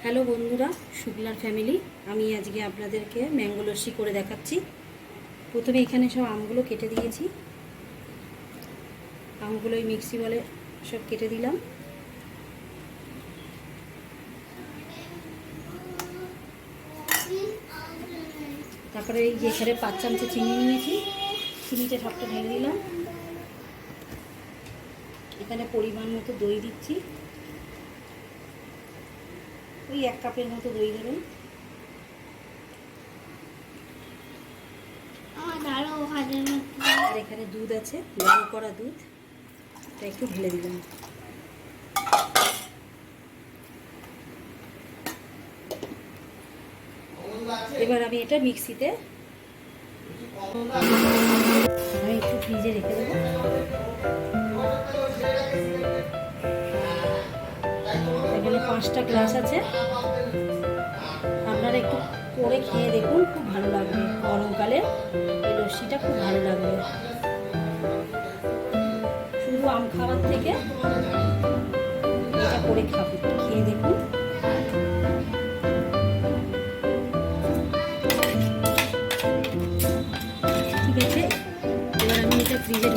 Hello বন্ধুরা, শুক্লার family. আমি আজকে আপনাদেরকে ম্যাঙ্গো লস্যি করে দেখাচ্ছি। প্রথমে এখানে সব আমগুলো কেটে দিয়েছি। আমগুলো ওই মিক্সি বলে সব কেটে দিলাম। তারপরে এই যে এখানে 5 চামচ চিনি নিয়েছি, চিনিটা সবটা ঢেলে দিলাম। এখানে পরিমাণ মতো দই দিচ্ছি, ওই 1 কাপের মতো দই দেবেন। আর এখানে দুধ আছে, গরম করা দুধ, এটা একটু ঢেলে দিলাম। এবার আমি এটা মিক্সিতে আমি একটু ফ্রিজে রেখে দেবো। এখানে 5টা গ্লাস আছে, আপনারা একটু করে খেয়ে দেখুন, খুব ভালো লাগবে। গরমকালে এই লস্যিটা খুব ভালো লাগবে। শুধু আম খাওয়ার থেকে এটা করে খেয়ে দেখুন। ঠিক আছে, এবার আমি এটা ফ্রিজে